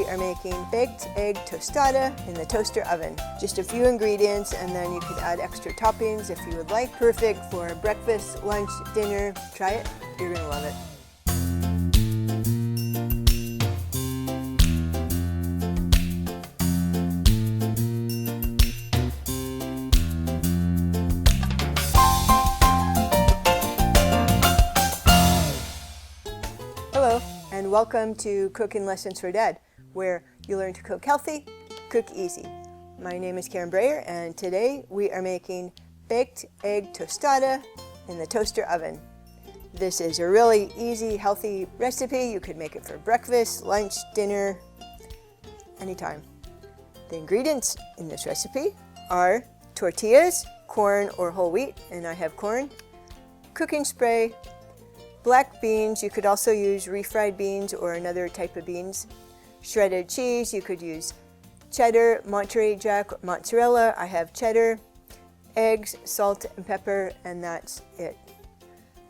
we are making baked egg tostada in the toaster oven. Just a few ingredients and then you could add extra toppings if you would like. Perfect for breakfast, lunch, dinner. Try it, you're gonna love it. Hello, and welcome to Cooking Lessons for Dad, where you learn to cook healthy, cook easy. My name is Karen Breyer, and today we are making baked egg tostada in the toaster oven. This is a really easy, healthy recipe. You could make it for breakfast, lunch, dinner, anytime. The ingredients in this recipe are tortillas, corn or whole wheat, and I have corn, cooking spray, black beans. You could also use refried beans or another type of beans. Shredded cheese, you could use cheddar, Monterey Jack, mozzarella. I have cheddar, eggs, salt and pepper, and that's it.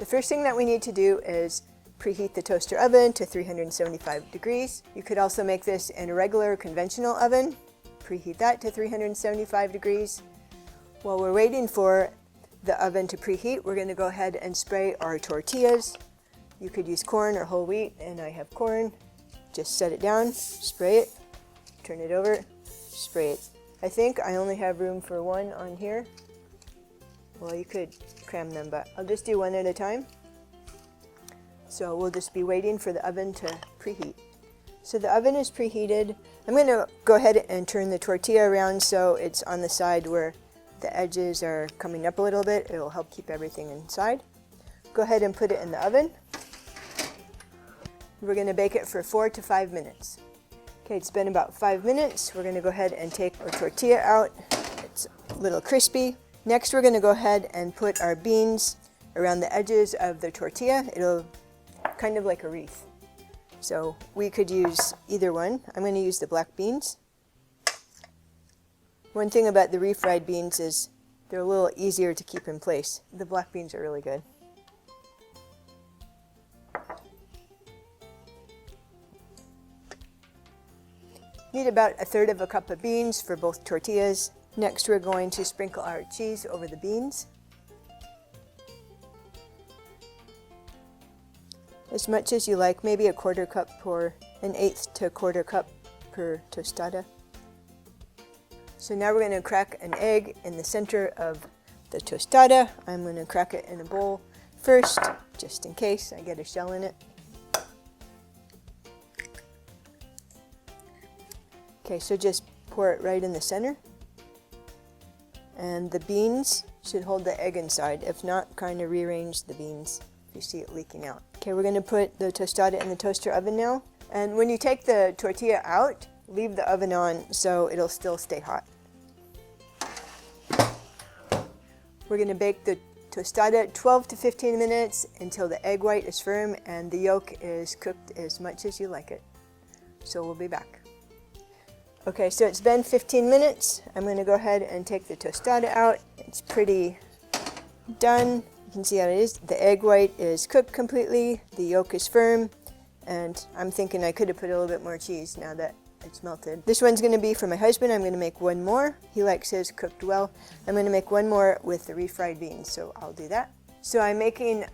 The first thing that we need to do is preheat the toaster oven to 375 degrees. You could also make this in a regular conventional oven. Preheat that to 375 degrees. While we're waiting for the oven to preheat, we're going to go ahead and spray our tortillas. You could use corn or whole wheat, and I have corn. Just set it down, spray it, turn it over, spray it. I think I only have room for one on here. Well, you could cram them, but I'll just do one at a time. So we'll just be waiting for the oven to preheat. So the oven is preheated. I'm going to go ahead and turn the tortilla around so it's on the side where the edges are coming up a little bit. It'll help keep everything inside. Go ahead and put it in the oven. We're going to bake it for 4 to 5 minutes. Okay, it's been about 5 minutes. We're going to go ahead and take our tortilla out. It's a little crispy. Next, we're going to go ahead and put our beans around the edges of the tortilla. It'll kind of like a wreath. So we could use either one. I'm going to use the black beans. One thing about the refried beans is they're a little easier to keep in place. The black beans are really good. Need about 1/3 cup of beans for both tortillas. Next, we're going to sprinkle our cheese over the beans. As much as you like, maybe 1/4 cup or 1/8 to 1/4 cup per tostada. So now we're going to crack an egg in the center of the tostada. I'm going to crack it in a bowl first, just in case I get a shell in it. Okay, so just pour it right in the center. And the beans should hold the egg inside. If not, kind of rearrange the beans if you see it leaking out. Okay, we're going to put the tostada in the toaster oven now. And when you take the tortilla out, leave the oven on so it'll still stay hot. We're going to bake the tostada 12 to 15 minutes until the egg white is firm and the yolk is cooked as much as you like it. So we'll be back. Okay, so it's been 15 minutes. I'm going to go ahead and take the tostada out. It's pretty done. You can see how it is. The egg white is cooked completely. The yolk is firm. And I'm thinking I could have put a little bit more cheese now that it's melted. This one's going to be for my husband. I'm going to make one more. He likes his cooked well. I'm going to make one more with the refried beans, so I'll do that. So I'm making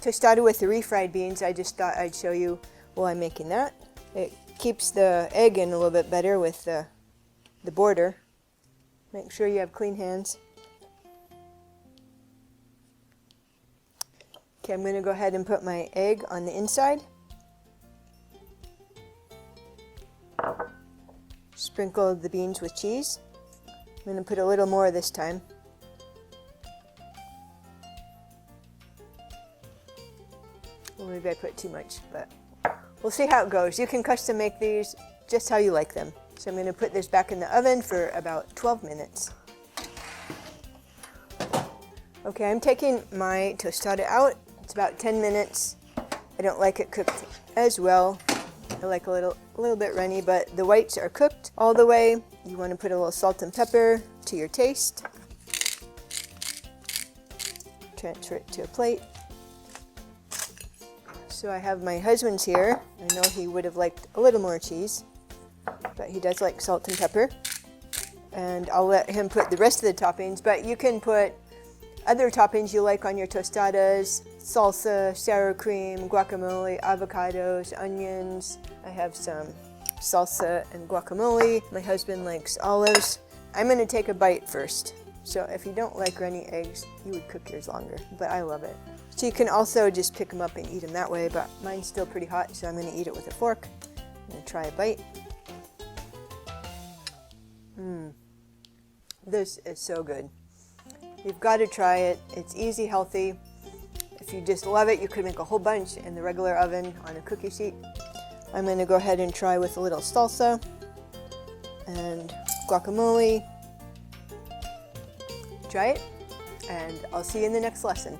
tostada with the refried beans. I just thought I'd show you while I'm making that. It keeps the egg in a little bit better with the border. Make sure you have clean hands. Okay, I'm going to go ahead and put my egg on the inside. Sprinkle the beans with cheese. I'm going to put a little more this time. Well, maybe I put too much, but we'll see how it goes. You can custom make these just how you like them. So I'm going to put this back in the oven for about 12 minutes. Okay, I'm taking my tostada out. It's about 10 minutes. I don't like it cooked as well. I like a little bit runny, but the whites are cooked all the way. You want to put a little salt and pepper to your taste. Transfer it to a plate. So I have my husband's here. I know he would have liked a little more cheese. but he does like salt and pepper. And I'll let him put the rest of the toppings, but you can put other toppings you like on your tostadas: salsa, sour cream, guacamole, avocados, onions. I have some salsa and guacamole. My husband likes olives. I'm gonna take a bite first. So if you don't like runny eggs, you would cook yours longer, but I love it. So you can also just pick them up and eat them that way, but mine's still pretty hot, so I'm gonna eat it with a fork. I'm gonna try a bite. This is so good. You've got to try it. It's easy, healthy. If you just love it, you could make a whole bunch in the regular oven on a cookie sheet. I'm going to go ahead and try with a little salsa and guacamole. Try it, and I'll see you in the next lesson.